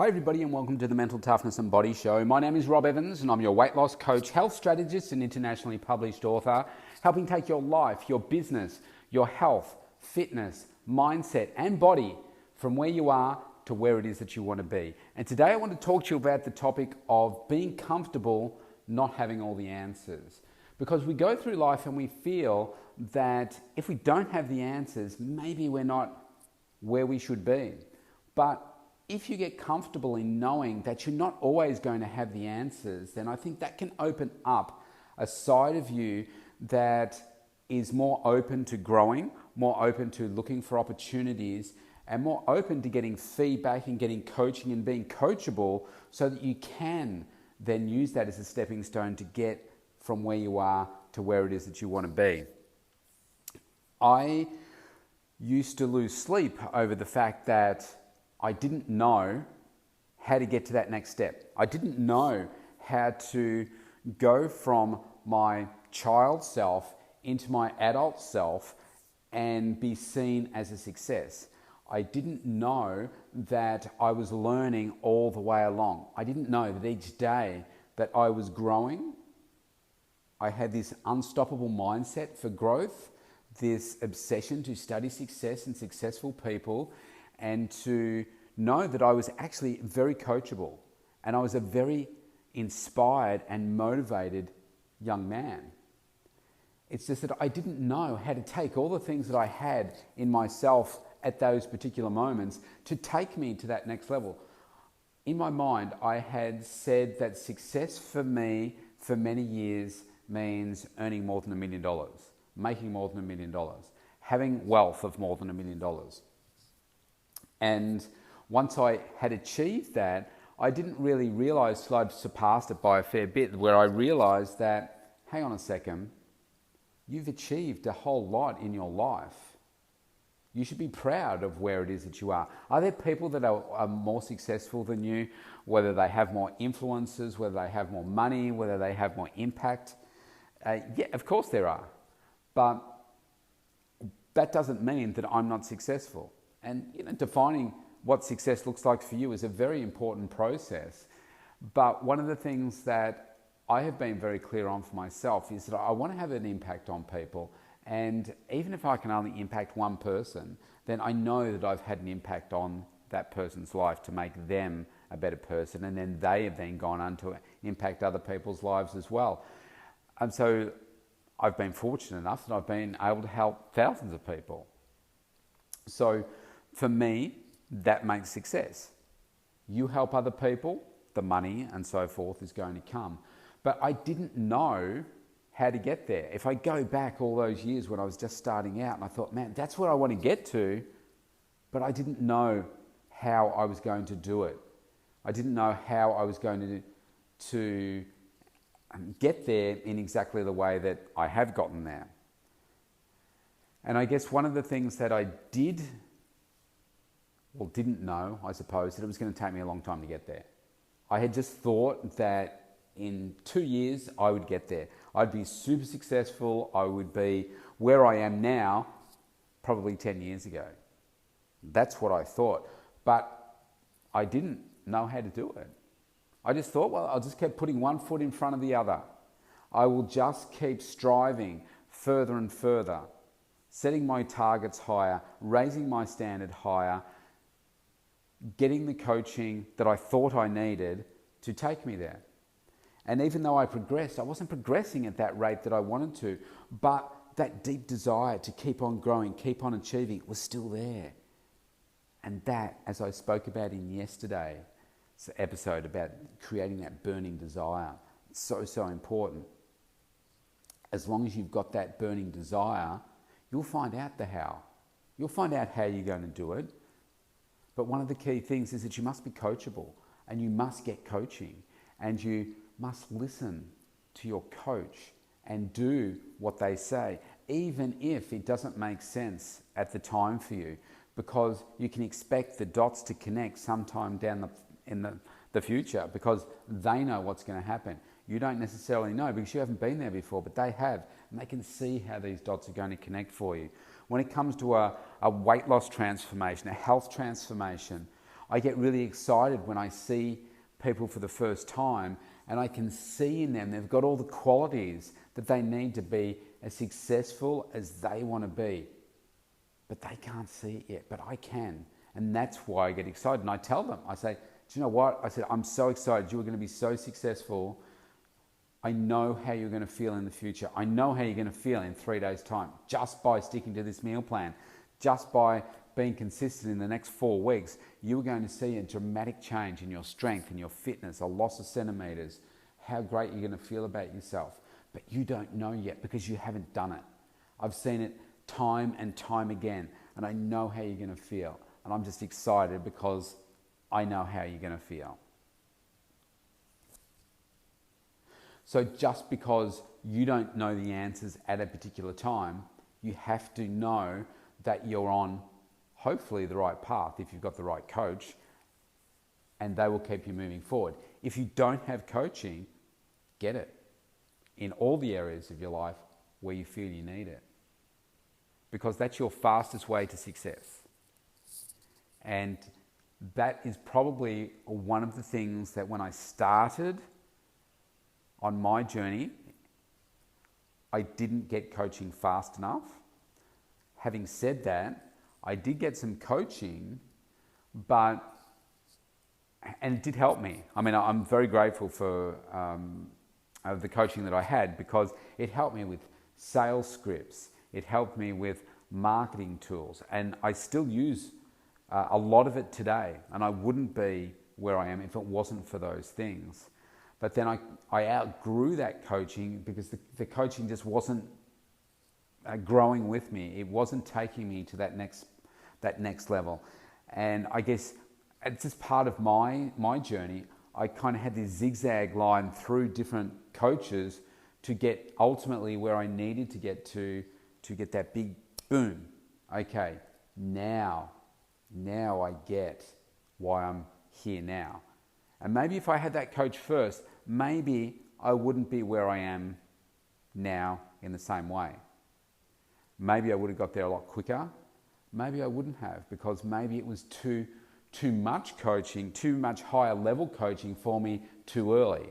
Hi everybody and welcome to the Mental Toughness and Body Show. My name is Rob Evans and I'm your weight loss coach, health strategist and internationally published author, helping take your life, your business, your health, fitness, mindset and body from where you are to where it is that you want to be. And today I want to talk to you about the topic of being comfortable not having all the answers. Because we go through life and we feel that if we don't have the answers, maybe we're not where we should be. But if you get comfortable in knowing that you're not always going to have the answers, then I think that can open up a side of you that is more open to growing, more open to looking for opportunities, and more open to getting feedback and getting coaching and being coachable so that you can then use that as a stepping stone to get from where you are to where it is that you want to be. I used to lose sleep over the fact that I didn't know how to get to that next step. I didn't know how to go from my child self into my adult self and be seen as a success. I didn't know that I was learning all the way along. I didn't know that each day that I was growing, I had this unstoppable mindset for growth, this obsession to study success and successful people, and to know that I was actually very coachable and I was a very inspired and motivated young man. It's just that I didn't know how to take all the things that I had in myself at those particular moments to take me to that next level. In my mind, I had said that success for me for many years means earning more than $1 million, making more than $1 million, having wealth of more than $1 million. And once I had achieved that, I didn't really realize till I'd surpassed it by a fair bit, where I realized that, hang on a second, you've achieved a whole lot in your life. You should be proud of where it is that you are. Are there people that are more successful than you, whether they have more influences, whether they have more money, whether they have more impact? Yeah, of course there are. But that doesn't mean that I'm not successful. And defining what success looks like for you is a very important process. But one of the things that I have been very clear on for myself is that I want to have an impact on people. And even if I can only impact one person, then I know that I've had an impact on that person's life to make them a better person. And then they have then gone on to impact other people's lives as well. And so I've been fortunate enough that I've been able to help thousands of people. So for me, that makes success. You help other people, the money and so forth is going to come. But I didn't know how to get there. If I go back all those years when I was just starting out and I thought, man, that's where I want to get to, but I didn't know how I was going to do it. I didn't know how I was going to get there in exactly the way that I have gotten there. And I guess one of the things that I didn't know, I suppose, that it was going to take me a long time to get there. I had just thought that in 2 years I would get there. I'd be super successful. I would be where I am now, probably 10 years ago. That's what I thought. But I didn't know how to do it. I just thought, well, I'll just keep putting one foot in front of the other. I will just keep striving further and further, setting my targets higher, raising my standard higher, getting the coaching that I thought I needed to take me there. And even though I progressed, I wasn't progressing at that rate that I wanted to, but that deep desire to keep on growing, keep on achieving was still there. And that, as I spoke about in yesterday's episode about creating that burning desire, it's so important. As long as you've got that burning desire, you'll find out the how. You'll find out how you're going to do it. But one of the key things is that you must be coachable and you must get coaching and you must listen to your coach and do what they say, even if it doesn't make sense at the time for you, because you can expect the dots to connect sometime down in the future because they know what's going to happen. You don't necessarily know because you haven't been there before, but they have, and they can see how these dots are going to connect for you. When it comes to a weight loss transformation, a health transformation, I get really excited when I see people for the first time and I can see in them they've got all the qualities that they need to be as successful as they want to be. But they can't see it yet, but I can. And that's why I get excited. And I tell them, I say, do you know what? I said, I'm so excited. You are going to be so successful. I know how you're going to feel in the future. I know how you're going to feel in 3 days' time just by sticking to this meal plan, just by being consistent in the next 4 weeks. You're going to see a dramatic change in your strength and your fitness, a loss of centimeters, how great you're going to feel about yourself. But you don't know yet because you haven't done it. I've seen it time and time again, and I know how you're going to feel. And I'm just excited because I know how you're going to feel. So just because you don't know the answers at a particular time, you have to know that you're on hopefully the right path if you've got the right coach, and they will keep you moving forward. If you don't have coaching, get it in all the areas of your life where you feel you need it, because that's your fastest way to success. And that is probably one of the things that when I started on my journey, I didn't get coaching fast enough. Having said that, I did get some coaching, and it did help me. I mean, I'm very grateful for the coaching that I had, because it helped me with sales scripts. It helped me with marketing tools, and I still use a lot of it today, and I wouldn't be where I am if it wasn't for those things. But then I outgrew that coaching because the coaching just wasn't growing with me. It wasn't taking me to that next level. And I guess it's just part of my journey. I kind of had this zigzag line through different coaches to get ultimately where I needed to get that big boom. Okay, now I get why I'm here now. And maybe if I had that coach first, maybe I wouldn't be where I am now in the same way. Maybe I would have got there a lot quicker. Maybe I wouldn't have, because maybe it was too much coaching, too much higher level coaching for me too early.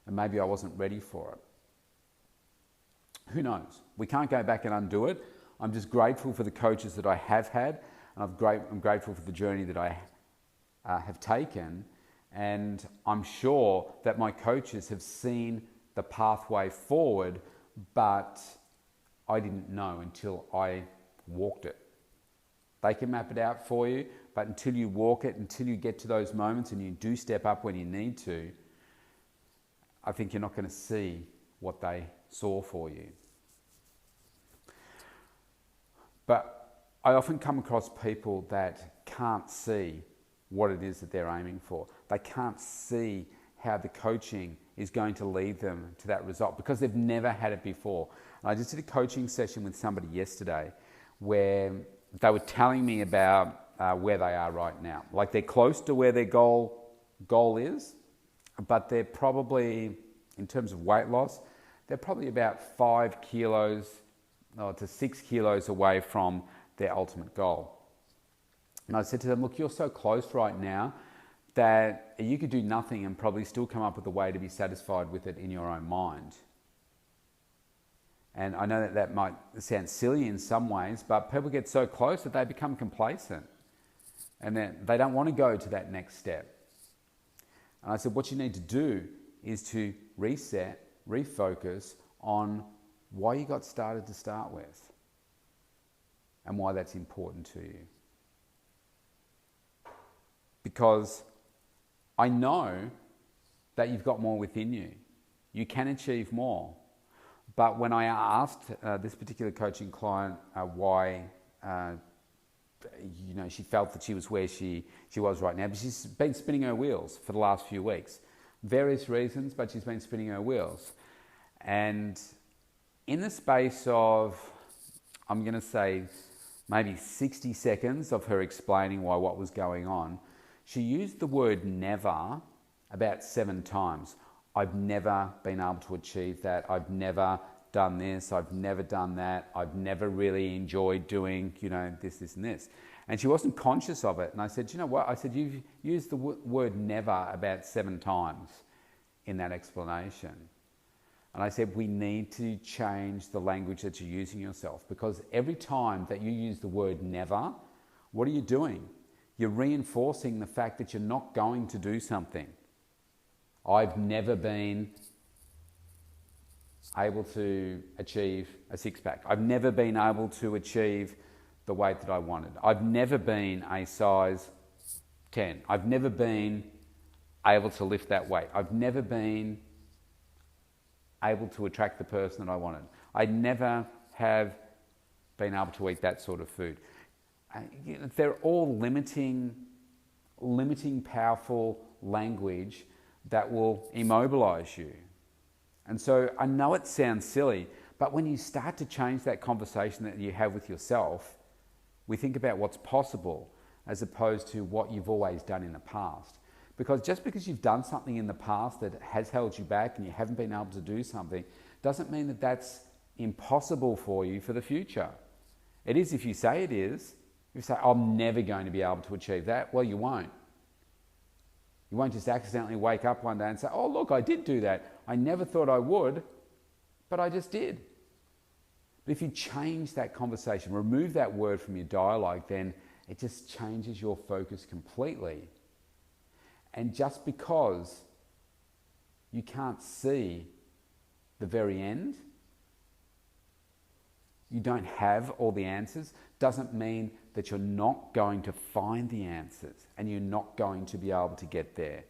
And maybe I wasn't ready for it. Who knows? We can't go back and undo it. I'm just grateful for the coaches that I have had. And I'm grateful for the journey that I have taken. And I'm sure that my coaches have seen the pathway forward, but I didn't know until I walked it. They can map it out for you, but until you walk it, until you get to those moments and you do step up when you need to, I think you're not going to see what they saw for you. But I often come across people that can't see what it is that they're aiming for. They can't see how the coaching is going to lead them to that result because they've never had it before. And I just did a coaching session with somebody yesterday where they were telling me about where they are right now. Like, they're close to where their goal is, but they're probably, in terms of weight loss, they're probably about 5 kilos to 6 kilos away from their ultimate goal. And I said to them, look, you're so close right now that you could do nothing and probably still come up with a way to be satisfied with it in your own mind. And I know that might sound silly in some ways, but people get so close that they become complacent and then they don't want to go to that next step. And I said, what you need to do is to reset, refocus on why you got started to start with and why that's important to you. Because I know that you've got more within you. You can achieve more. But when I asked this particular coaching client why she felt that she was where she was right now, but she's been spinning her wheels for the last few weeks. Various reasons, but she's been spinning her wheels. And in the space of, I'm going to say, maybe 60 seconds of her explaining what was going on, she used the word never about 7 times. I've never been able to achieve that. I've never done this. I've never done that. I've never really enjoyed doing, this, and this. And she wasn't conscious of it. And I said, you know what? I said, you've used the word never about 7 times in that explanation. And I said, we need to change the language that you're using yourself, because every time that you use the word never, what are you doing? You're reinforcing the fact that you're not going to do something. I've never been able to achieve a six-pack. I've never been able to achieve the weight that I wanted. I've never been a size 10. I've never been able to lift that weight. I've never been able to attract the person that I wanted. I never have been able to eat that sort of food. They're all limiting, powerful language that will immobilize you. And so I know it sounds silly, but when you start to change that conversation that you have with yourself, we think about what's possible as opposed to what you've always done in the past. Because just because you've done something in the past that has held you back and you haven't been able to do something, doesn't mean that that's impossible for you for the future. It is if you say it is. If you say, I'm never going to be able to achieve that, well, you won't. You won't just accidentally wake up one day and say, oh, look, I did do that. I never thought I would, but I just did. But if you change that conversation, remove that word from your dialogue, then it just changes your focus completely. And just because you can't see the very end, you don't have all the answers, doesn't mean that you're not going to find the answers and you're not going to be able to get there.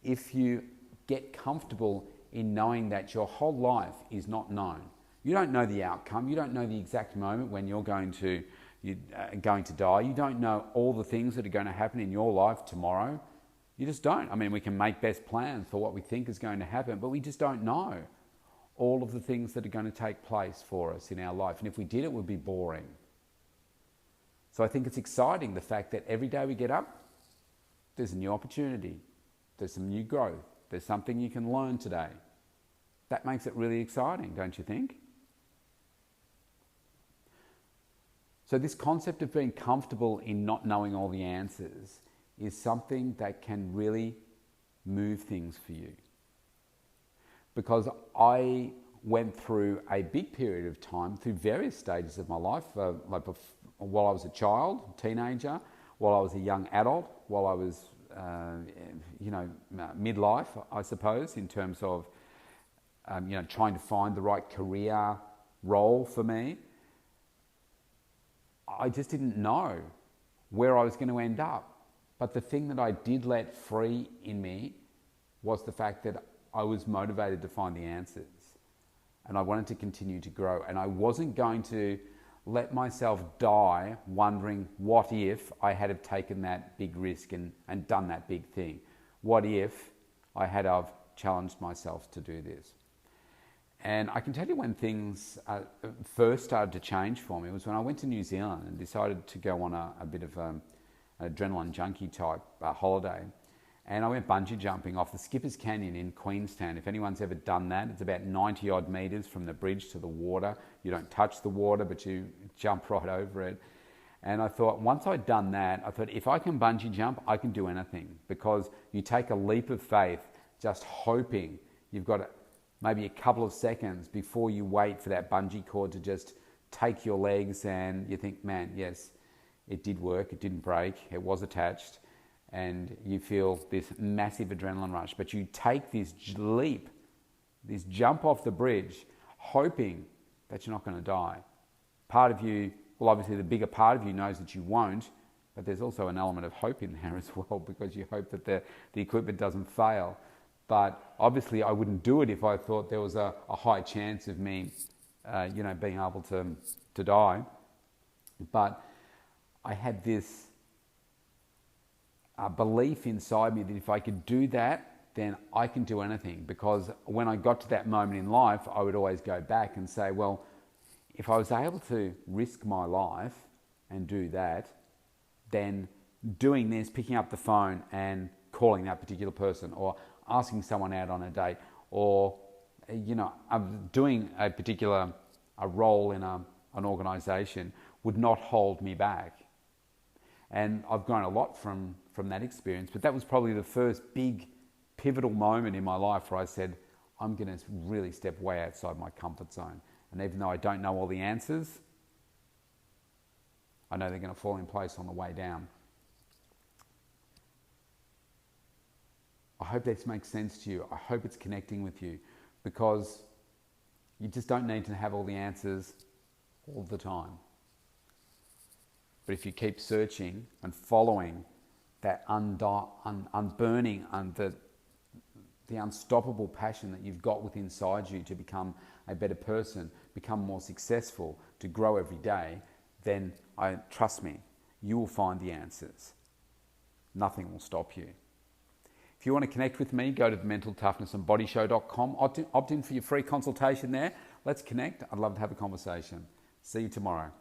If you get comfortable in knowing that your whole life is not known, you don't know the outcome, you don't know the exact moment when you're going to die, you don't know all the things that are going to happen in your life tomorrow. You just don't. I mean, we can make best plans for what we think is going to happen, but we just don't know all of the things that are going to take place for us in our life. And if we did, it would be boring. So I think it's exciting, the fact that every day we get up, there's a new opportunity, there's some new growth, there's something you can learn today. That makes it really exciting, don't you think? So this concept of being comfortable in not knowing all the answers is something that can really move things for you. Because I went through a big period of time, through various stages of my life, while I was a child, teenager, while I was a young adult, while I was, midlife, I suppose, in terms of, trying to find the right career role for me. I just didn't know where I was going to end up. But the thing that I did let free in me was the fact that I was motivated to find the answers. And I wanted to continue to grow. And I wasn't going to let myself die wondering what if I had have taken that big risk and done that big thing. What if I had have challenged myself to do this? And I can tell you when things first started to change for me was when I went to New Zealand and decided to go on a bit of an adrenaline junkie type holiday. And I went bungee jumping off the Skippers Canyon in Queenstown. If anyone's ever done that, it's about 90 odd metres from the bridge to the water. You don't touch the water, but you jump right over it. And I thought, once I'd done that, I thought, if I can bungee jump, I can do anything. Because you take a leap of faith, just hoping. You've got maybe a couple of seconds before you wait for that bungee cord to just take your legs, and you think, man, yes, it did work, it didn't break, it was attached. And you feel this massive adrenaline rush. But you take this leap, this jump off the bridge, hoping that you're not going to die. Part of you, well, obviously the bigger part of you knows that you won't, but there's also an element of hope in there as well, because you hope that the equipment doesn't fail. But obviously I wouldn't do it if I thought there was a high chance of me, being able to die. But I had this belief inside me that if I could do that, then I can do anything. Because when I got to that moment in life, I would always go back and say, well, if I was able to risk my life and do that, then doing this, picking up the phone and calling that particular person, or asking someone out on a date, or doing a particular role in an organisation would not hold me back. And I've grown a lot from that experience. But that was probably the first big pivotal moment in my life where I said, I'm going to really step way outside my comfort zone. And even though I don't know all the answers, I know they're going to fall in place on the way down. I hope this makes sense to you. I hope it's connecting with you, because you just don't need to have all the answers all the time. But if you keep searching and following that unburning, the unstoppable passion that you've got within inside you to become a better person, become more successful, to grow every day, then trust me, you will find the answers. Nothing will stop you. If you want to connect with me, go to thementaltoughnessandbodyshow.com. Opt in for your free consultation there. Let's connect. I'd love to have a conversation. See you tomorrow.